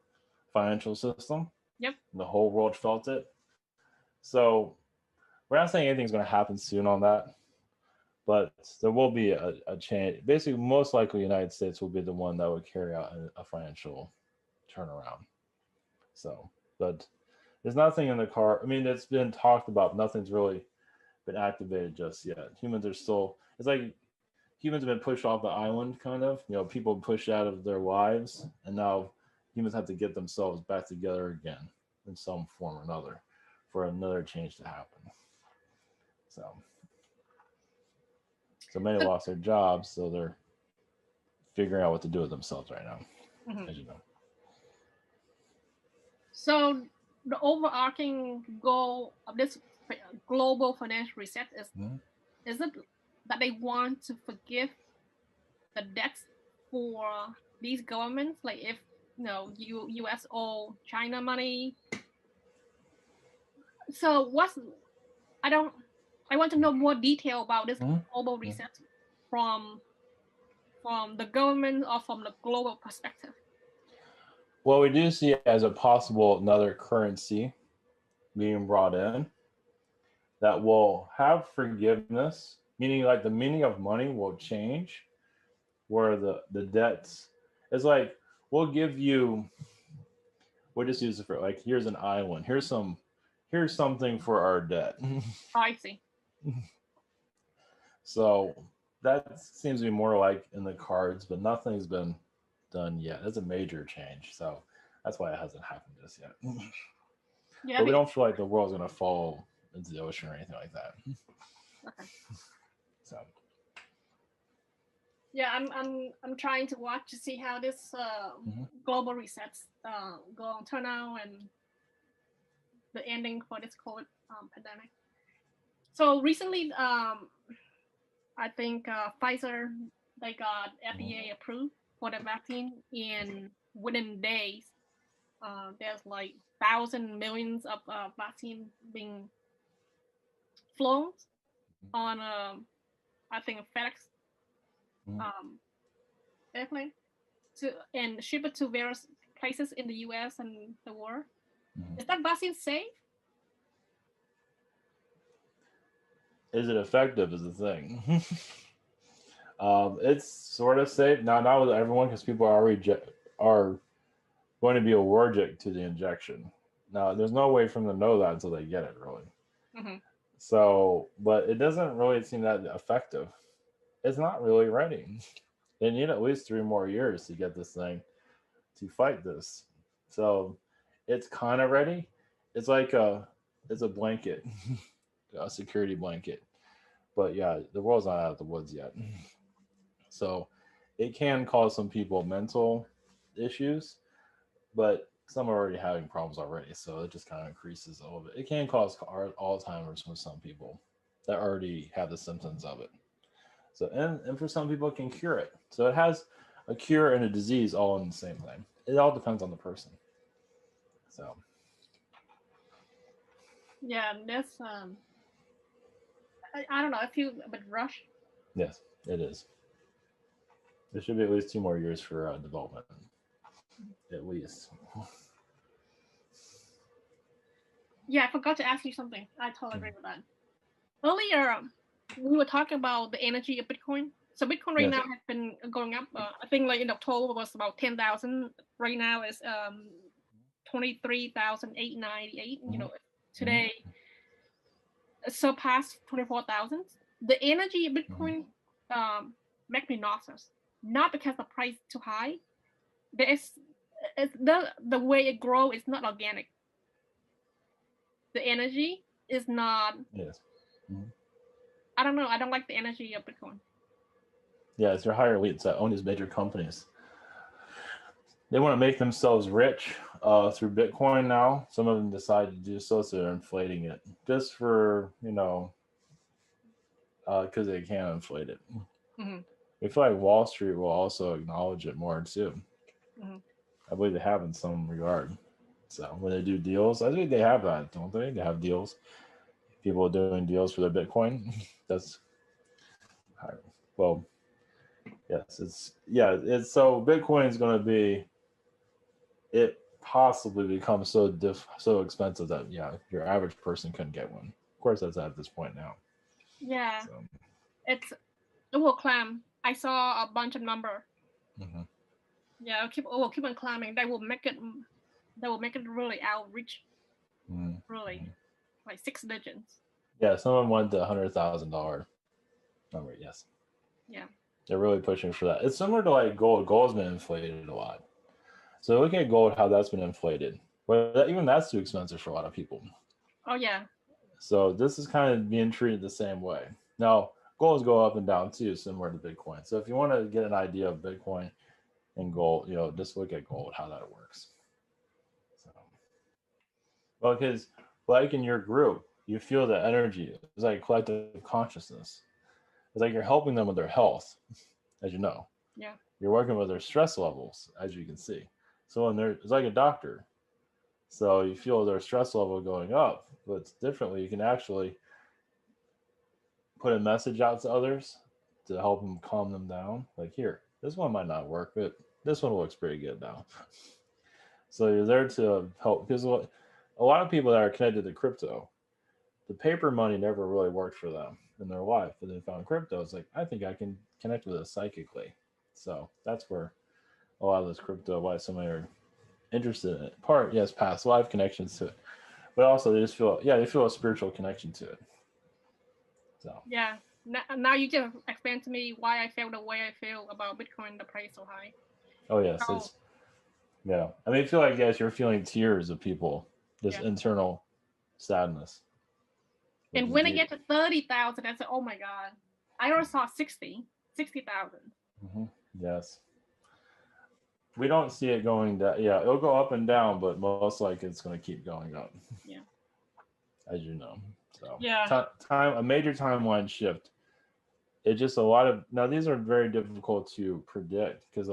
financial system. Yep. The whole world felt it. So we're not saying anything's going to happen soon on that, but there will be a change. Basically, most likely, the United States will be the one that would carry out a financial turnaround. So, but there's nothing in the car. I mean, it's been talked about. Nothing's really been activated just yet. Humans are still, it's like humans have been pushed off the island, kind of. People pushed out of their lives, and now humans have to get themselves back together again in some form or another for another change to happen. So many lost their jobs, so they're figuring out what to do with themselves right now, as you know. So the overarching goal of this global financial reset is it that they want to forgive the debts for these governments? Like if US owe China money. So I want to know more detail about this global reset from the government or from the global perspective. Well, we do see it as a possible another currency being brought in that will have forgiveness, meaning like the meaning of money will change, where the debts is like, we'll give you, we'll just use it for like, here's an island, here's something for our debt. I see. So that seems to be more like in the cards, but nothing's been done yet. It's a major change, so that's why it hasn't happened just yet. Yeah, but we don't feel like the world's gonna fall into the ocean or anything like that. Okay. So yeah, I'm trying to watch to see how this global resets going to turn out and the ending for this COVID pandemic. So recently, I think Pfizer, they got FDA approved for the vaccine, and within days, there's like thousands, millions of vaccine being flown on I think a FedEx airplane and ship it to various places in the US and the world. Is that vaccine safe? Is it effective is the thing. It's sort of safe. Not with everyone, because people are going to be allergic to the injection. Now, there's no way for them to know that until they get it, really. So, but it doesn't really seem that effective. It's not really ready. They need at least 3 more years to get this thing to fight this. So it's kind of ready. It's like it's a blanket, a security blanket. But yeah, the world's not out of the woods yet. So it can cause some people mental issues, but some are already having problems already. So it just kind of increases a little bit. It can cause Alzheimer's with some people that already have the symptoms of it. So, and for some people, it can cure it. So it has a cure and a disease all in the same thing. It all depends on the person. So. Yeah, that's I don't know. I feel a bit rushed. Yes, it is. There should be at least 2 more years for development, at least. Yeah, I forgot to ask you something. I totally agree with that. Earlier, we were talking about the energy of Bitcoin. So Bitcoin right now has been going up. I think like in October was about 10,000. Right now is 23,898. Today surpassed 24,000. The energy of Bitcoin make me nauseous. Not because the price is too high. It's the way it grows is not organic. The energy is not. Yes. I don't know. I don't like the energy of Bitcoin. Yeah, it's your higher elites that own these major companies. They want to make themselves rich through Bitcoin now. Some of them decide to do so they're inflating it just for, because they can inflate it. I feel like Wall Street will also acknowledge it more too. I believe they have in some regard. So when they do deals, I think they have that, don't they? They have deals. People are doing deals for their Bitcoin. That's well, yes. It's so Bitcoin is going to be. It possibly becomes so expensive that your average person couldn't get one. Of course, that's at this point now. Yeah, so. It will climb. I saw a bunch of number. Yeah, it will keep on climbing. They will make it really outreach. Really, like 6 digits. Yeah, someone went the $100,000 number. Yes. Yeah. They're really pushing for that. It's similar to like gold. Gold's been inflated a lot. So look at gold, how that's been inflated. But even that's too expensive for a lot of people. Oh yeah. So this is kind of being treated the same way. Now, golds go up and down too, similar to Bitcoin. So if you want to get an idea of Bitcoin and gold, just look at gold, how that works. So, well, because like in your group, you feel the energy. It's like collective consciousness. It's like you're helping them with their health, as you know. Yeah. You're working with their stress levels, as you can see. So it's like a doctor. So you feel their stress level going up, but differently, you can actually put a message out to others to help them calm them down. Like here, this one might not work, but this one looks pretty good now. So you're there to help, because a lot of people that are connected to crypto, the paper money never really worked for them in their life, but they found crypto. It's like, I think I can connect with it psychically. So that's where a lot of this crypto, why so many are interested in it. Part, yes, past life connections to it, but also they just feel, they feel a spiritual connection to it. So yeah. Now you just explain to me why I feel the way I feel about Bitcoin, the price so high. oh yes, So, it's I mean, I feel like you're feeling tears of people, this internal sadness. And when I get to 30,000, I said, "Oh my god!" I already saw 60,000. Mm-hmm. Yes. We don't see it going down. Yeah, it'll go up and down, but most likely it's going to keep going up. Yeah. As you know. So yeah, a major timeline shift. It just a lot of now these are very difficult to predict because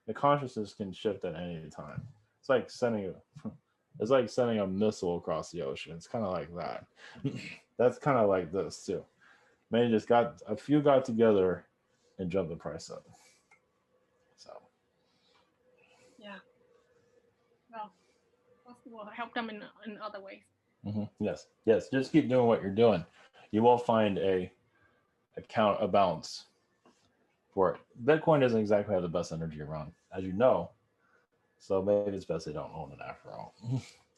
the consciousness can shift at any time. It's like sending a missile across the ocean. It's kind of like that. That's kind of like this too. Maybe just a few got together and jumped the price up. So yeah. Well, we'll help them in other ways. mm-hmm. Yes. Just keep doing what you're doing. You will find a balance for it. Bitcoin doesn't exactly have the best energy around, as you know. So maybe it's best they don't own it after all.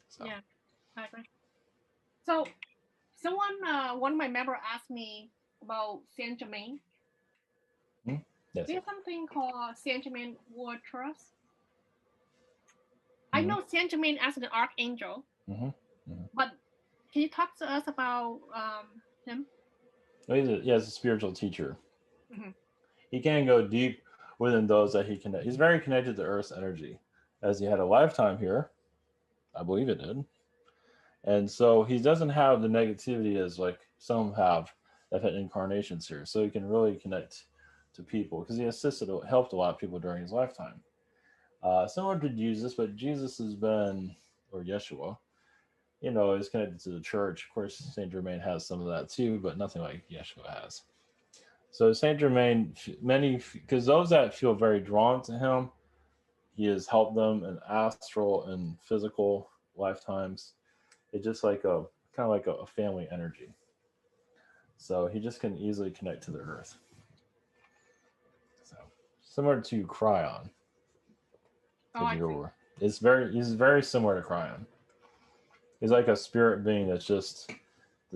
So. Yeah, I agree. So, one of my members asked me about Saint Germain. Hmm? Yes. There's something called Saint Germain World Trust. I know Saint Germain as an archangel, but can you talk to us about him? He's a spiritual teacher. He can go deep within those that he connect. He's very connected to Earth's energy, as he had a lifetime here. I believe it did. And so he doesn't have the negativity as like some have that had incarnations here. So he can really connect to people because he helped a lot of people during his lifetime. Similar to Jesus, but Jesus has been, or Yeshua, is connected to the church. Of course, Saint Germain has some of that too, but nothing like Yeshua has. So Saint Germain, because those that feel very drawn to him, he has helped them in astral and physical lifetimes. It's just like kind of like a family energy. So he just can easily connect to the earth. So similar to Cryon. He's very similar to Cryon. He's like a spirit being that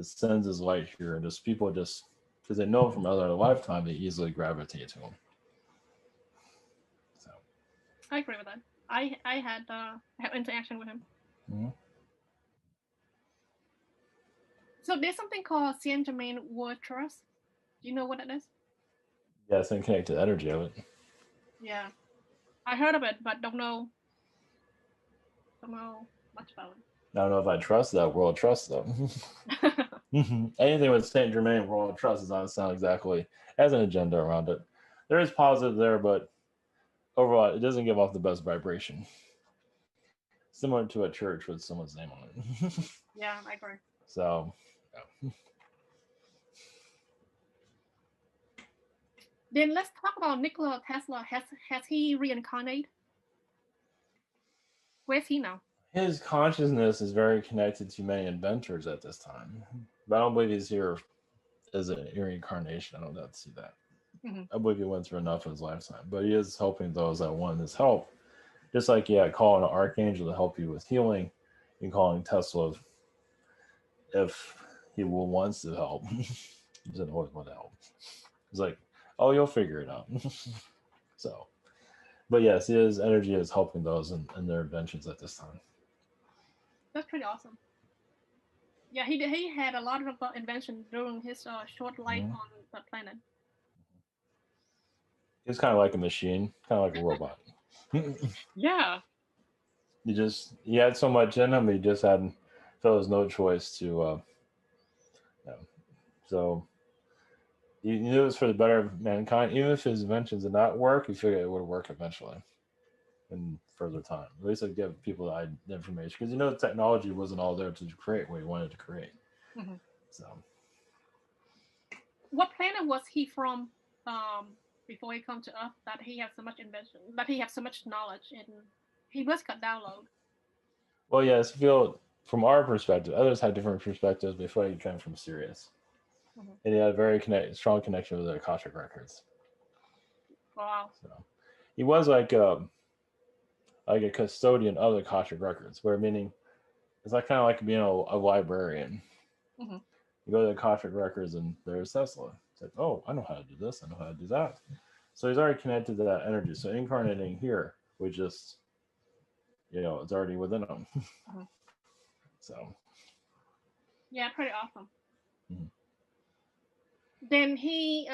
sends his light here, and just people just because they know him from other lifetime, they easily gravitate to him. So I agree with that. I had interaction with him. Mm-hmm. So there's something called Saint Germain World Trust. Do you know what that is? Yes, and connect to the energy of it. Yeah, I heard of it, but don't know much about it. I don't know if I trust that World Trust though. Anything with Saint Germain World Trust does not sound exactly as an agenda around it. There is positive there, but overall, it doesn't give off the best vibration. Similar to a church with someone's name on it. Yeah, I agree. So, yeah. Then let's talk about Nikola Tesla. Has he reincarnated? Where's he now? His consciousness is very connected to many inventors at this time. But I don't believe he's here as a reincarnation. I don't have to see that. I believe he went through enough in his lifetime. But he is helping those that want his help. Just like calling an archangel to help you with healing, and calling Tesla if he wants to help. He doesn't always want to help. He's like, oh, you'll figure it out. So But yes, his energy is helping those in their inventions at this time. That's pretty awesome. Yeah, he had a lot of invention during his short life on the planet. He's kind of like a machine, kind of like a robot. Yeah. He had so much in him, he just had felt was no choice to. You know, so he knew it was for the better of mankind. Even if his inventions did not work, he figured it would work eventually in further time. At least it'd give people the information because the technology wasn't all there to create what he wanted to create. Mm-hmm. So, what planet was he from before he come to Earth that he has so much invention, that he has so much knowledge, and he must got download? well, yes, feel from our perspective, others had different perspectives before he came from Sirius. Mm-hmm. And he had a very strong connection with the Akashic records. Wow. So he was like a custodian of the Akashic records, where meaning it's like kind of like being a librarian. Mm-hmm. You go to the Akashic records and there's Tesla. It's like, oh, I know how to do this. I know how to do that. So he's already connected to that energy. So incarnating here, we just, it's already within him. Mm-hmm. So. Yeah, pretty awesome. Mm-hmm. Then he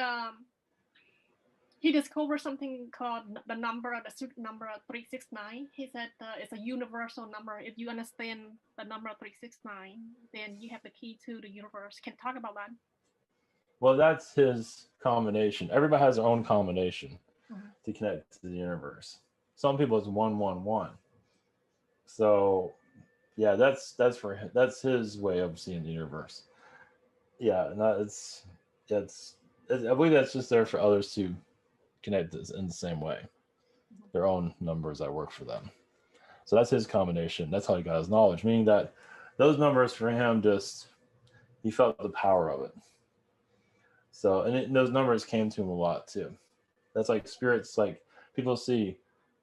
discovered something called the secret number 369. He said it's a universal number. If you understand the number 369, then you have the key to the universe. Can you talk about that? Well, that's his combination. Everybody has their own combination to connect to the universe. Some people it's 111. So, yeah, that's for him. That's his way of seeing the universe. Yeah, and I believe that's just there for others to connect in the same way. Their own numbers that work for them. So that's his combination. That's how he got his knowledge. Meaning that those numbers for him he felt the power of it. So and those numbers came to him a lot too. That's like spirits. Like people see,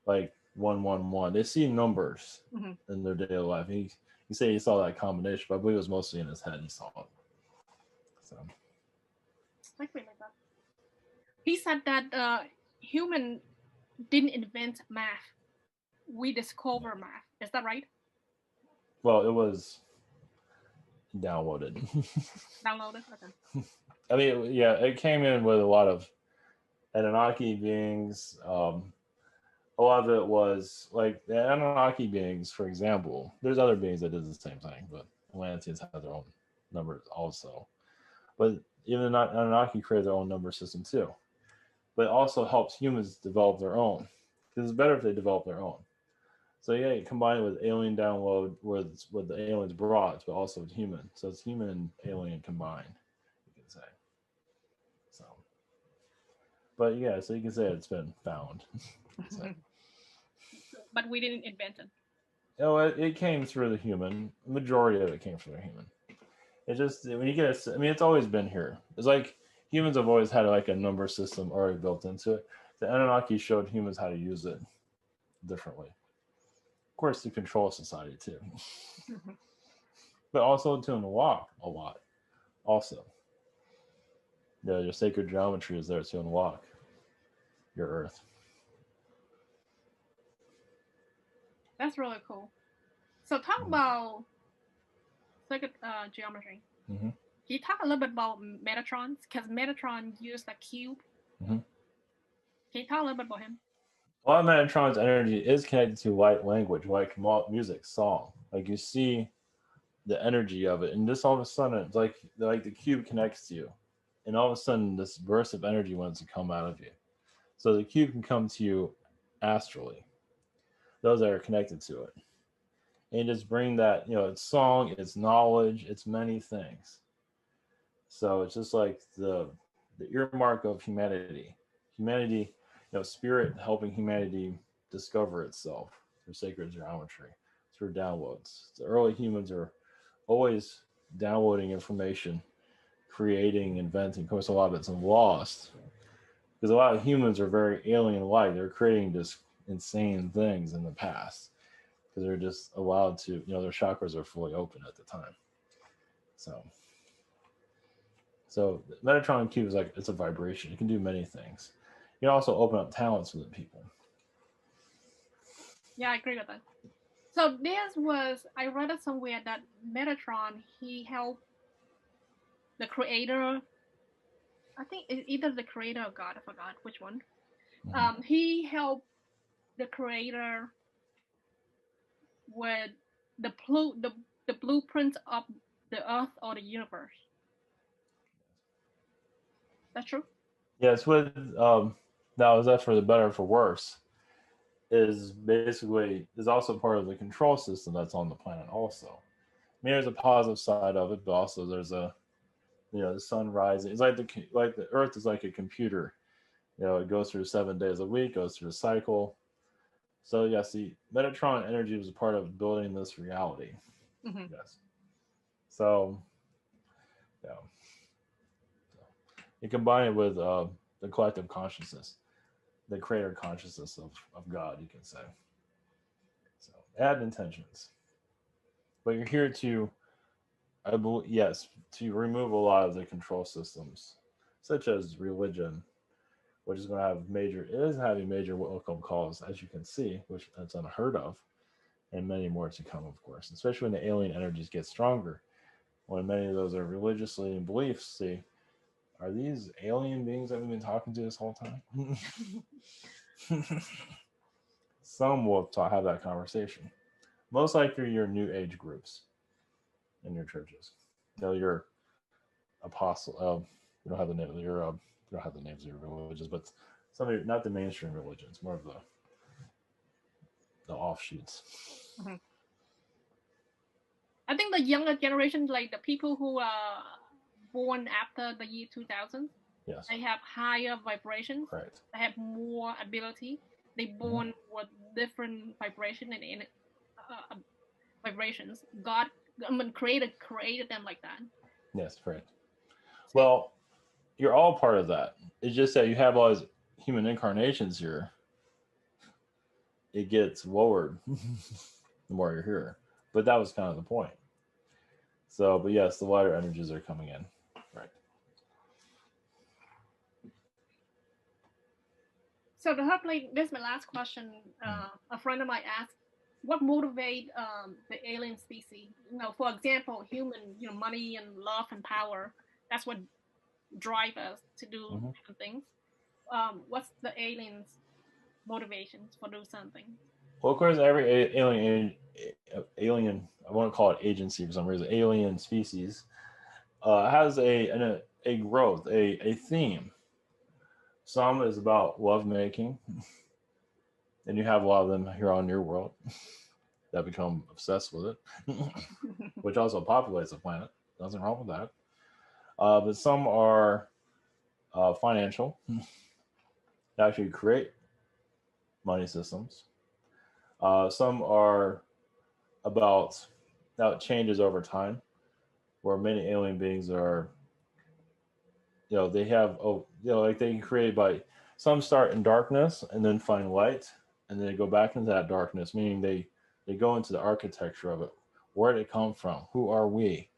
like 111. They see numbers in their daily life. He said he saw that combination, but I believe it was mostly in his head. He saw it. So. Like that. He said that human didn't invent math. We discover math. Is that right? Well, it was downloaded. Downloaded? Okay. I mean, yeah, it came in with a lot of Anunnaki beings. A lot of it was like the Anunnaki beings, for example. There's other beings that did the same thing, but Atlanteans have their own numbers also. But even Anunnaki created their own number system too. But it also helps humans develop their own, because it's better if they develop their own. So yeah, combine it with alien download with what the aliens brought, but also with human. So it's human and alien combined, you can say. So, but yeah, so you can say it's been found. So. But we didn't invent it. It came through the human. The majority of it came through the human. It just when you get it's always been here. It's like humans have always had like a number system already built into it. The Anunnaki showed humans how to use it differently. Of course, to control society too, but also to unlock a lot. Also, your sacred geometry is there to unlock your Earth. That's really cool. So talk about sacred geometry. Can you talk a little bit about Metatrons? Because Metatron used a cube. Can you talk a little bit about him? A lot of Metatron's energy is connected to light language, like music, song. Like you see the energy of it, and just all of a sudden, it's like the cube connects to you, and all of a sudden, this burst of energy wants to come out of you. So the cube can come to you astrally. Those that are connected to it, and just bring that, it's song, it's knowledge, it's many things. So it's just like the earmark of humanity. Humanity, spirit helping humanity discover itself through sacred geometry, through downloads. The early humans are always downloading information, creating, inventing. Of course, a lot of it's lost because a lot of humans are very alien-like. They're creating just insane things in the past because they're just allowed to, their chakras are fully open at the time. So Metatron Cube is like, it's a vibration. It can do many things. You can also open up talents within people. Yeah, I agree with that. So I read it somewhere that Metatron, he helped the creator, I think either the creator or God, I forgot which one. He helped the creator with the the blueprint of the earth or the universe. That's true? Yeah, it's with now is that for the better or for worse? Is basically is also part of the control system that's on the planet also. I mean, there's a positive side of it, but also there's a the sun rising. It's like the Earth is like a computer. It goes through 7 days a week, goes through a cycle. So yes, the Metatron energy was a part of building this reality. Mm-hmm. Yes. So yeah, you combine it with the collective consciousness, the creator consciousness of God, you can say. So add intentions, but you're here to, I believe, yes, to remove a lot of the control systems, such as religion, which is going to have major, it is having major wake-up calls, as you can see, which that's unheard of, and many more to come, of course, especially when the alien energies get stronger. When many of those are religiously in beliefs, see, are these alien beings that we've been talking to this whole time? Some will have that conversation. Most likely your new age groups in your churches. Your apostle, you don't have the name, you don't have the names of your religions, but some of your, not the mainstream religions, more of the offshoots. Mm-hmm. I think the younger generation, like the people who are born after the year 2000, Yes. they have higher vibrations. Right. They have more ability. They born with different vibration and vibrations. God, I mean, created them like that. Yes, correct. So, Well, you're all part of that. It's just that you have all these human incarnations here. It gets lowered the more you're here. But that was kind of the point. So, but yes, the lighter energies are coming in. Right. so to help, like, this is my last question. A friend of mine asked, what motivate the alien species? For example, human, money and love and power. That's what drive us to do different things. What's the aliens' motivations for doing something? Well, of course, every alien, I want to call it agency for some reason, alien species has a growth, a theme. Some is about lovemaking, and you have a lot of them here on your world that become obsessed with it, which also populates the planet. Nothing wrong with that. But some are financial, actually create money systems. Some are about how it changes over time, where many alien beings are, they have, like they can create by, some start in darkness and then find light, and then they go back into that darkness, meaning they go into the architecture of it. Where did it come from? Who are we?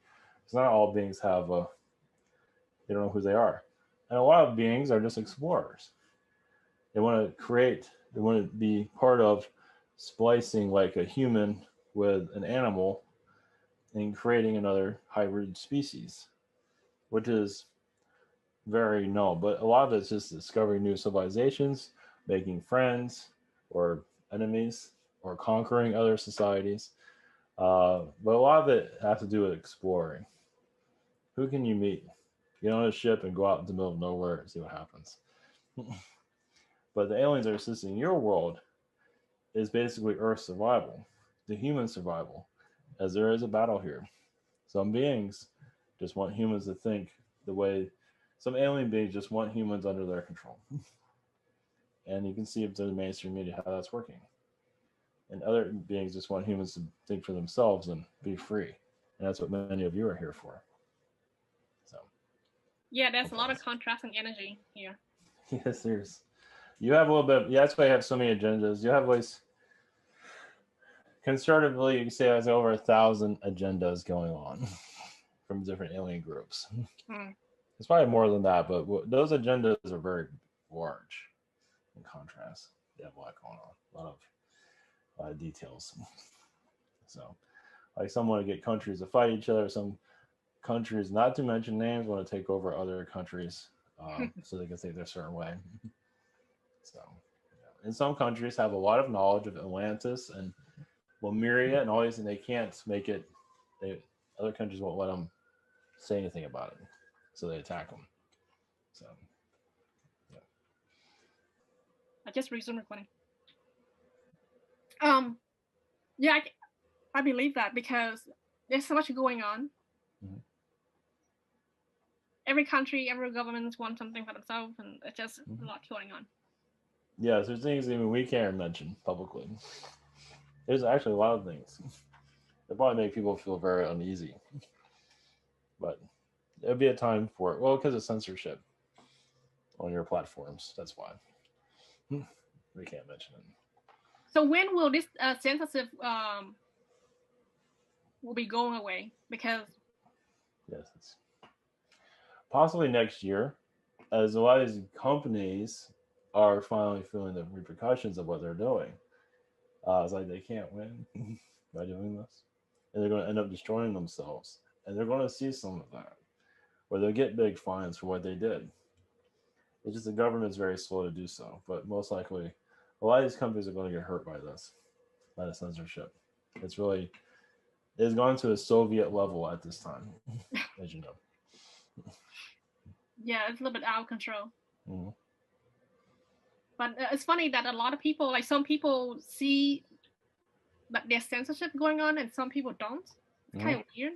Because not all beings have they don't know who they are. And a lot of beings are just explorers. They want to create, they want to be part of splicing like a human with an animal and creating another hybrid species, which is very null. But a lot of it's just discovering new civilizations, making friends or enemies, or conquering other societies. But a lot of it has to do with exploring. Who can you meet? Get on a ship and go out into the middle of nowhere and see what happens. But the aliens that are assisting your world is basically Earth survival, the human survival, as there is a battle here. Some beings just want humans to think the way, some alien beings just want humans under their control. And you can see through the mainstream media how that's working. And other beings just want humans to think for themselves and be free. And that's what many of you are here for. So, yeah, there's a lot of contrasting energy here. yes, you have a little bit, yeah, that's why you have so many agendas. You have always, conservatively, you can say there's over 1,000 agendas going on from different alien groups. It's probably more than that, but those agendas are very large in contrast. They have a lot going on. A lot of details. So, like some want to get countries to fight each other. Some countries, not to mention names, want to take over other countries so they can think their certain way. So, and some countries have a lot of knowledge of Atlantis and Lemuria and all these, and they can't make it. Other countries won't let them say anything about it, so they attack them. So, yeah. I just resumed recording. Yeah, I believe that because there's so much going on. Mm-hmm. Every country, every government wants something for themselves, and it's just a lot going on. Yeah, there's things even we can't mention publicly. There's actually a lot of things that probably make people feel very uneasy. But there'll be a time for it. Well, because of censorship on your platforms. That's why. We can't mention it. So when will this censorship will be going away? Because yes, it's possibly next year, as a lot of these companies are finally feeling the repercussions of what they're doing. It's like they can't win by doing this, and they're going to end up destroying themselves, and they're going to see some of that, where they'll get big fines for what they did. It's just the government's very slow to do so, but most likely, a lot of these companies are going to get hurt by this, by the censorship. It's gone to a Soviet level at this time, as you know. Yeah, it's a little bit out of control. Mm-hmm. But it's funny that a lot of people, like some people see that there's censorship going on and some people don't. It's kind of weird.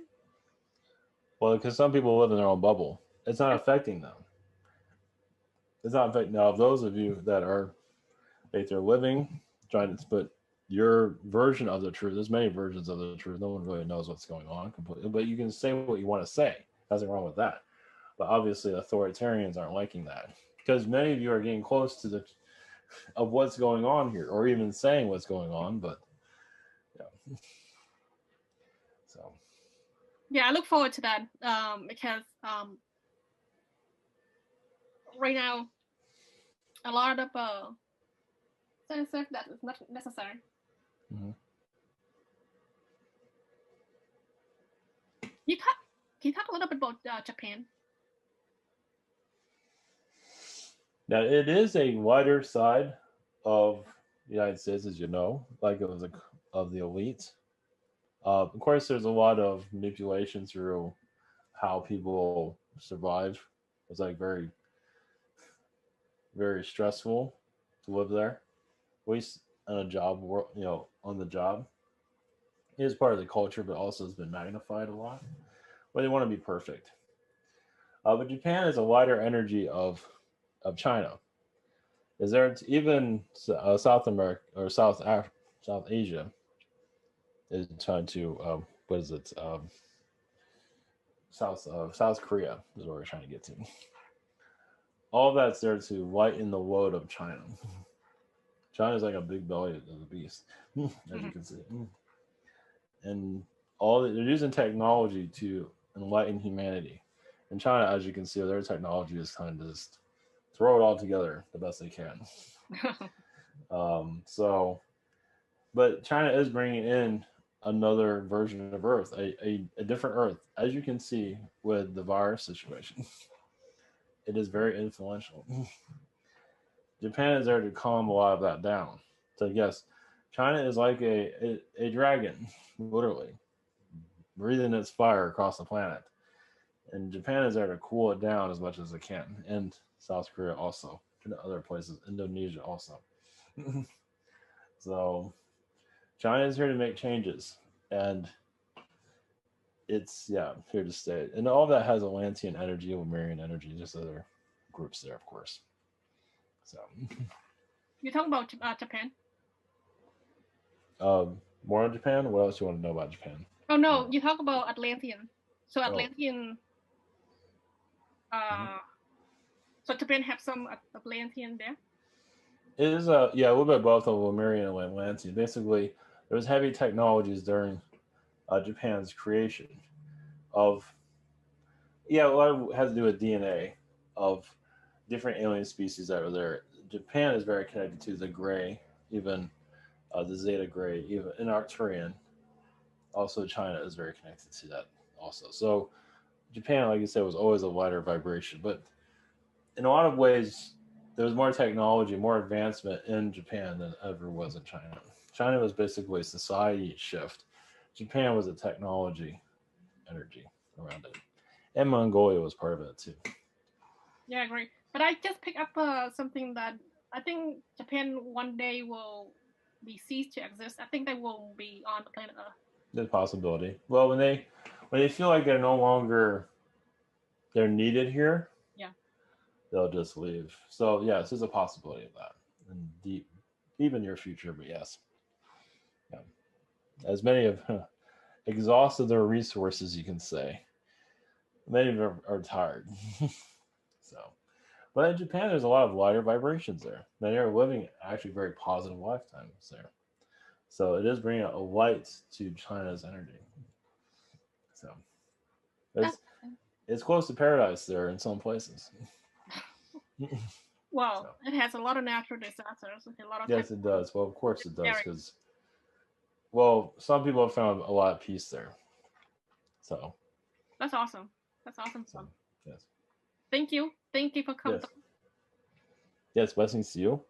Well, because some people live in their own bubble. It's not affecting them. It's not affecting. Now, those of you that are, like, they're living, trying to put your version of the truth, there's many versions of the truth. No one really knows what's going on completely, but you can say what you want to say. Nothing wrong with that. But obviously, authoritarians aren't liking that because many of you are getting close to of what's going on here, or even saying what's going on. But yeah, so yeah, I look forward to that because right now a lot of censorship that is not necessary. Mm-hmm. Can you talk a little bit about Japan? Now, it is a wider side of the United States, as you know, like it was of the elite. Of course, there's a lot of manipulation through how people survive. It's like very, very stressful to live there. At least on a job, on the job. It is part of the culture, but also has been magnified a lot. But they want to be perfect. But Japan is a wider energy of China. Is there even South America or South Asia is trying to what is it? South Korea is what we're trying to get to. All that's there to lighten the load of China. China's like a big belly of the beast, as you can see, and they're using technology to enlighten humanity. In China, as you can see, their technology is kind of just throw it all together the best they can. But China is bringing in another version of Earth, a different Earth, as you can see with the virus situation. It is very influential. Japan is there to calm a lot of that down. So yes, China is like a dragon, literally, breathing its fire across the planet. And Japan is there to cool it down as much as it can. And South Korea also, and other places, Indonesia also. So China is here to make changes, and it's here to stay. And all that has Atlantean energy, Lemurian energy, just other groups there, of course. So you talk about Japan. More on Japan. What else do you want to know about Japan? Oh no, you talk about Atlantean. So Atlantean. So Japan have some Atlantean there? It is a little bit of both of Lemurian and Atlantean. Basically, there was heavy technologies during Japan's creation of a lot of it has to do with DNA of different alien species that were there. Japan is very connected to the gray, even the Zeta Gray, even in Arcturian. Also, China is very connected to that. Also, so Japan, like you said, was always a lighter vibration, but in a lot of ways, there was more technology, more advancement in Japan than ever was in China. China was basically a society shift. Japan was a technology energy around it, and Mongolia was part of it too. Yeah, great. But I just picked up something that I think Japan one day will be ceased to exist. I think they will be on the planet Earth. There's a possibility. Well, when they feel like they're needed here, Yeah. they'll just leave. So yes, there's a possibility of that in deep in your future. But yes, yeah. As many have exhausted their resources, you can say. Many of them are tired. So, but in Japan, there's a lot of lighter vibrations there. Many are living actually very positive lifetimes there. So it is bringing a light to China's energy. So it's it's close to paradise there in some places. Well, so. It has a lot of natural disasters. A lot of yes, it does. Well, of course it does, because some people have found a lot of peace there. So that's awesome. That's awesome. So, yes. Thank you for coming. Yes, blessings to you.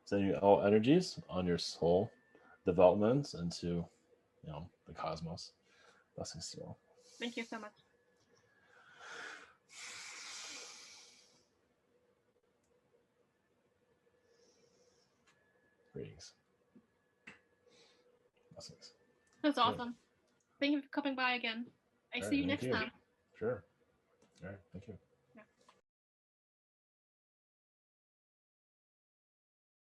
Sending you all energies on your soul developments into the cosmos. Blessings to you all. Thank you so much. Greetings. Blessings. That's awesome. Thank you for coming by again. I see you next time. Sure. All right. Thank you.